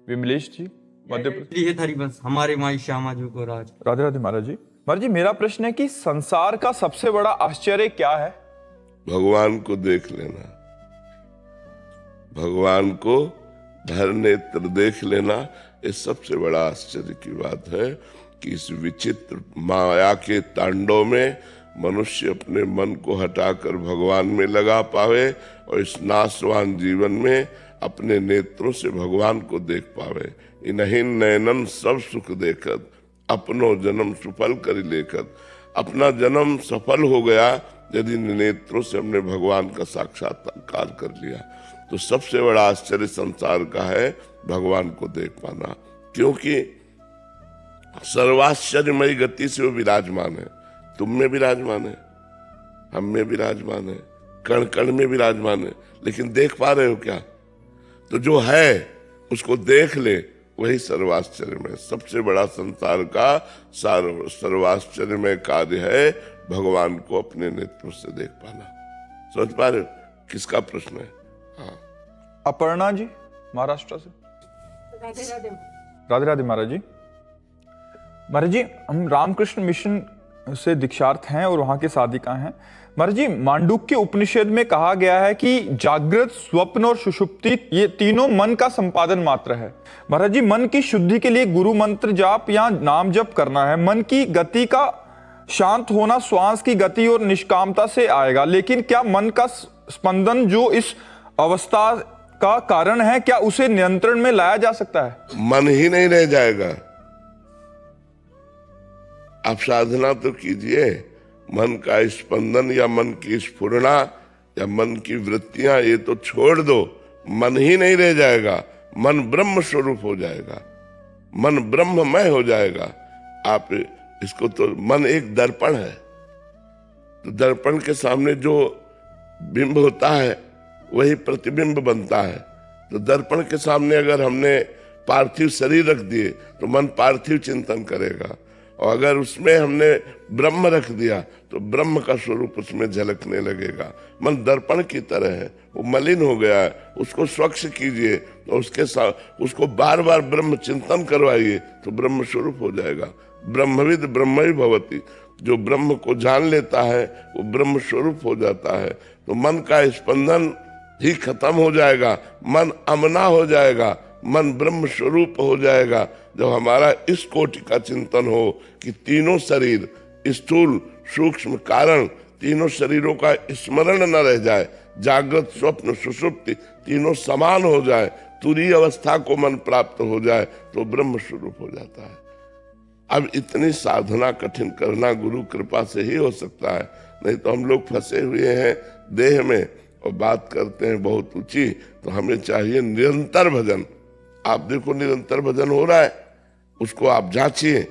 विमलेश जी, मध्य प्रदेश। ये थारी बस हमारे माई श्यामा जी को राज। राधे राधे महाराज जी। महाराज जी, मेरा प्रश्न है कि संसार का सबसे बड़ा आश्चर्य क्या है? भगवान को देख लेना, भगवान को धर नेत्र देख लेना, ये सबसे बड़ा आश्चर्य की बात है कि इस विचित्र माया के तांडव में मनुष्य अपने मन को हटाकर भगवान में लगा पावे और इस नाशवान जीवन में अपने नेत्रों से भगवान को देख पावे। इन्हीं नयनन सब सुख देखत अपनो जन्म सफल कर लेकर। अपना जन्म सफल हो गया यदि नेत्रों से हमने भगवान का साक्षात्कार कर लिया। तो सबसे बड़ा आश्चर्य संसार का है भगवान को देख पाना, क्योंकि सर्वाश्चर्यमयी गति से वो विराजमान है। तुम में विराजमान है, हम में विराजमान है, कण कण में विराजमान है, लेकिन देख पा रहे हो क्या? तो जो है उसको देख ले, वही सर्वाश्चर्यमय। सबसे बड़ा संसार का सर्वाश्चर्यमय कार्य है भगवान को अपने नेत्रों से देख पाना। समझ पा रहे हो किसका प्रश्न है? हाँ, अपर्णा जी, महाराष्ट्र से। राधे राधे। राधे राधे महाराज जी। महाराज जी, हम रामकृष्ण मिशन से दीक्षार्थ हैं और वहां के साधिका हैं। महाराज जी, मांडुक्य उपनिषद में कहा गया है कि जागृत, स्वप्न और सुषुप्ति ये तीनों मन का संपादन मात्र है। महाराज जी, मन की शुद्धि के लिए गुरु मंत्र जाप या नाम जप करना है। मन की गति का शांत होना श्वास की गति और निष्कामता से आएगा, लेकिन क्या मन का स्पंदन जो इस अवस्था का कारण है, क्या उसे नियंत्रण में लाया जा सकता है? मन ही नहीं रह जाएगा। आप साधना तो कीजिए, मन का स्पंदन या मन की स्फुरना या मन की वृत्तियां ये तो छोड़ दो, मन ही नहीं रह जाएगा। मन ब्रह्म स्वरूप हो जाएगा, मन ब्रह्ममय हो जाएगा। आप इसको तो, मन एक दर्पण है, तो दर्पण के सामने जो बिंब होता है वही प्रतिबिंब बनता है। तो दर्पण के सामने अगर हमने पार्थिव शरीर रख दिए तो मन पार्थिव चिंतन करेगा, और अगर उसमें हमने ब्रह्म रख दिया तो ब्रह्म का स्वरूप उसमें झलकने लगेगा। मन दर्पण की तरह है, वो मलिन हो गया है, उसको स्वच्छ कीजिए तो उसके साथ उसको बार बार ब्रह्म चिंतन करवाइए तो ब्रह्म स्वरूप हो जाएगा। ब्रह्मविद ब्रह्म भवति, जो ब्रह्म को जान लेता है वो ब्रह्म स्वरूप हो जाता है। तो मन का स्पंदन ही खत्म हो जाएगा, मन अमना हो जाएगा, मन ब्रह्म स्वरूप हो जाएगा। जब हमारा इस कोटि का चिंतन हो कि तीनों शरीर, स्थूल सूक्ष्म कारण, तीनों शरीरों का स्मरण न रह जाए, जागृत स्वप्न सुषुप्ति तीनों समान हो जाए, तुरीय अवस्था को मन प्राप्त हो जाए तो ब्रह्म स्वरूप हो जाता है। अब इतनी साधना कठिन करना गुरु कृपा से ही हो सकता है, नहीं तो हम लोग फंसे हुए हैं देह में और बात करते हैं बहुत ऊंची। तो हमें चाहिए निरंतर भजन। आप देखो निरंतर भजन हो रहा है, उसको आप जांचिए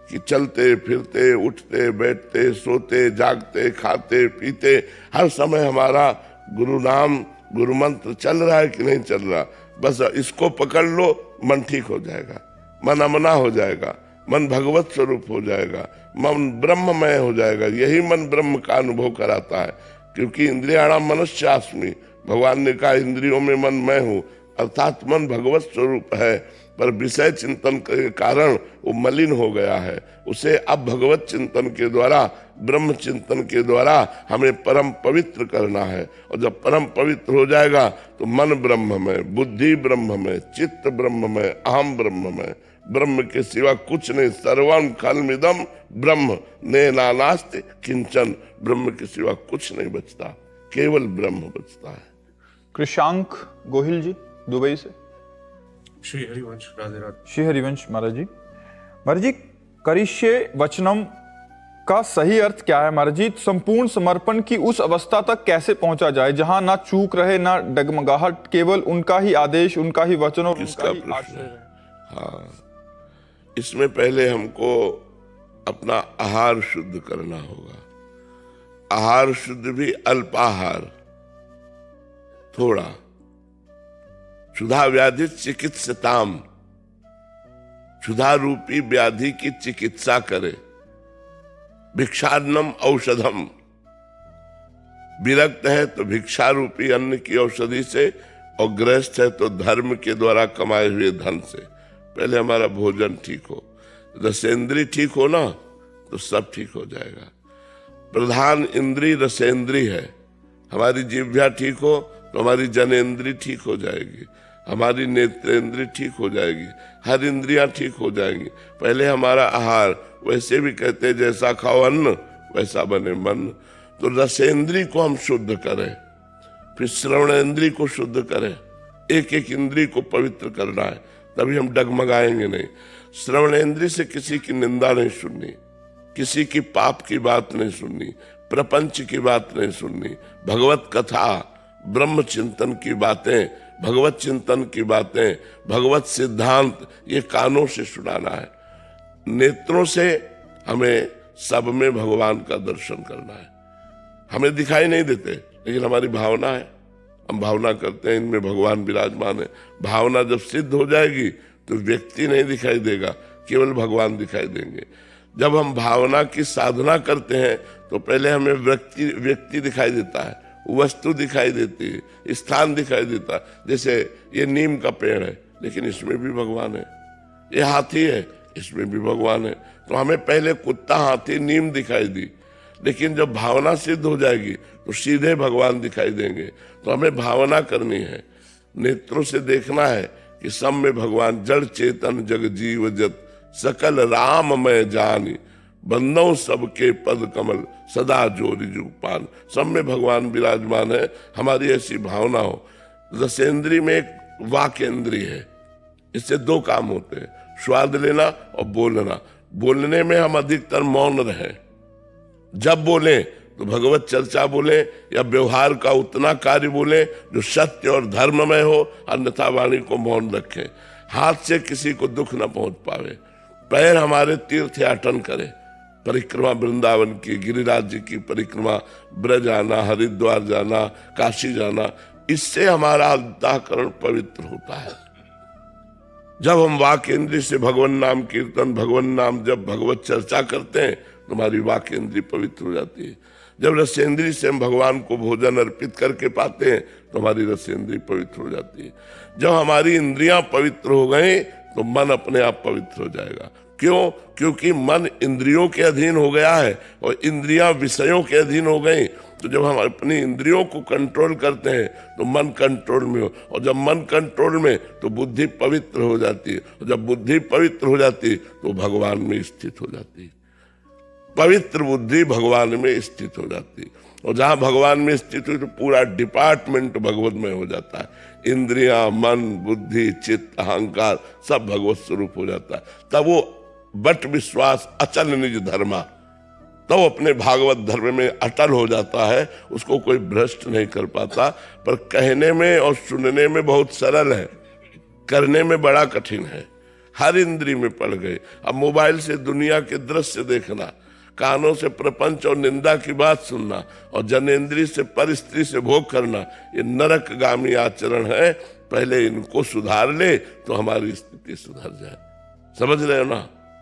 कि चलते फिरते उठते बैठते सोते जागते खाते पीते हर समय हमारा गुरु नाम गुरु मंत्र चल रहा है कि नहीं चल रहा। बस इसको पकड़ लो, मन ठीक हो जाएगा, मन अमना हो जाएगा, मन भगवत स्वरूप हो जाएगा, मन ब्रह्ममय हो जाएगा। यही मन ब्रह्म का अनुभव कराता है, क्योंकि इंद्रियाणाम मनश्चास्मि, भगवान ने कहा इंद्रियों में मन मैं हूँ, अर्थात मन भगवत स्वरूप है, पर विषय चिंतन के कारण वो मलिन हो गया है। उसे अब भगवत चिंतन के द्वारा, ब्रह्म चिंतन के द्वारा हमें परम पवित्र करना है। और जब परम पवित्र हो जाएगा तो मन ब्रह्ममय, बुद्धि ब्रह्ममय, चित्त ब्रह्ममय, अहम ब्रह्ममय, ब्रह्म के सिवा कुछ नहीं। सर्वं खल्विदं ब्रह्म ने नानास्ति किंचन, ब्रह्म के सिवा कुछ नहीं बचता, केवल ब्रह्म बचता है। कृषांक गोहिल जी, दुबई से। श्री हरिवंश। राधे राधे। श्री हरिवंश महाराज जी। महाराज जी, करिष्ये वचनम का सही अर्थ क्या है महाराज जी? संपूर्ण समर्पण की उस अवस्था तक कैसे पहुंचा जाए जहां ना चूक रहे ना डगमगाहट, केवल उनका ही आदेश, उनका ही वचन और उनका ही आश्रय रहे? हाँ, इसमें पहले हमको अपना आहार शुद्ध करना होगा। आहार शुद्ध भी अल्पाहार, थोड़ा। क्षुधा व्याधि चिकित्सताम, क्षुधा रूपी व्याधि की चिकित्सा करे। भिक्षान्नम औषधम, विरक्त है तो भिक्षा रूपी अन्न की औषधि से और गृहस्थ है तो धर्म के द्वारा कमाए हुए धन से। पहले हमारा भोजन ठीक हो, रसेंद्री ठीक हो ना तो सब ठीक हो जाएगा। प्रधान इंद्री रसेंद्री है। हमारी जिह्वा ठीक हो तो हमारी जनेंद्री ठीक हो जाएगी, हमारी नेत्रेंद्री ठीक हो जाएगी, हर इंद्रियां ठीक हो जाएंगी। पहले हमारा आहार, वैसे भी कहते हैं जैसा खाओ अन्न वैसा बने मन। तो रसेंद्री को हम शुद्ध करें, फिर श्रवणेंद्री को शुद्ध करें। एक एक इंद्री को पवित्र करना है, तभी हम डगमगाएंगे नहीं। श्रवणेंद्री से किसी की निंदा नहीं सुननी, किसी की पाप की बात नहीं सुननी, प्रपंच की बात नहीं सुननी। भगवत कथा, ब्रह्म चिंतन की बातें, भगवत चिंतन की बातें, भगवत सिद्धांत, ये कानों से सुनाना है। नेत्रों से हमें सब में भगवान का दर्शन करना है। हमें दिखाई नहीं देते, लेकिन हमारी भावना है, हम भावना करते हैं इनमें भगवान विराजमान है। भावना जब सिद्ध हो जाएगी तो व्यक्ति नहीं दिखाई देगा, केवल भगवान दिखाई देंगे। जब हम भावना की साधना करते हैं तो पहले हमें व्यक्ति दिखाई देता है, वस्तु दिखाई देती है, स्थान दिखाई देता है। जैसे ये नीम का पेड़ है, लेकिन इसमें भी भगवान है। ये हाथी है, इसमें भी भगवान है। तो हमें पहले कुत्ता, हाथी, नीम दिखाई दी, लेकिन जब भावना सिद्ध हो जाएगी तो सीधे भगवान दिखाई देंगे। तो हमें भावना करनी है, नेत्रों से देखना है कि सब में भगवान। जड़ चेतन जग जीव जत सकल राम मैं जानी, बंदों सबके पद कमल सदा जोरी जुगपान। सब में भगवान विराजमान है, हमारी ऐसी भावना हो। रसेंद्री में एक वाकेंद्री है, इससे दो काम होते हैं, स्वाद लेना और बोलना। बोलने में हम अधिकतर मौन रहे, जब बोले तो भगवत चर्चा बोले या व्यवहार का उतना कार्य बोले जो सत्य और धर्ममय हो, अन्यथा वाणी को मौन रखें। हाथ से किसी को दुख न पहुंच पावे। पैर हमारे तीर्थ याटन करे, परिक्रमा वृंदावन की, गिरिराज जी की परिक्रमा, ब्रज आना, हरिद्वार जाना, काशी जाना, इससे हमारा अंतःकरण पवित्र होता है। जब हम वाक इंद्री से भगवान नाम कीर्तन, भगवान नाम जब भगवत चर्चा करते हैं तो हमारी वाक इंद्री पवित्र हो जाती है। जब रसेंद्री से हम भगवान को भोजन अर्पित करके पाते हैं तो हमारी रसेंद्री पवित्र हो जाती है। जब हमारी इंद्रियां पवित्र हो गई तो मन अपने आप पवित्र हो जाएगा। क्यों? क्योंकि मन इंद्रियों के अधीन हो गया है और इंद्रियां विषयों के अधीन हो गई। तो जब हम अपनी इंद्रियों को कंट्रोल करते हैं तो मन कंट्रोल में हो, और जब मन कंट्रोल में तो बुद्धि पवित्र हो जाती है, और जब बुद्धि पवित्र हो जाती है तो भगवान में स्थित हो जाती है। पवित्र बुद्धि भगवान में स्थित हो जाती है, और जहां भगवान में स्थित हुई तो पूरा डिपार्टमेंट भगवतमय हो जाता है। इंद्रियां, मन, बुद्धि, चित्त, अहंकार सब भगवत स्वरूप हो जाता है। तब वो बट विश्वास अचल निज धर्मा, तो अपने भागवत धर्म में अटल हो जाता है। उसको कोई भ्रष्ट नहीं कर पाता। पर कहने में और सुनने में बहुत सरल है, करने में बड़ा कठिन है। हर इंद्री में पड़ गए। अब मोबाइल से दुनिया के दृश्य देखना, कानों से प्रपंच और निंदा की बात सुनना, और जनेंद्री से पर स्त्री से भोग करना, ये नरकगामी आचरण है। पहले इनको सुधार ले तो हमारी स्थिति सुधर जाए। समझ रहे हो ना?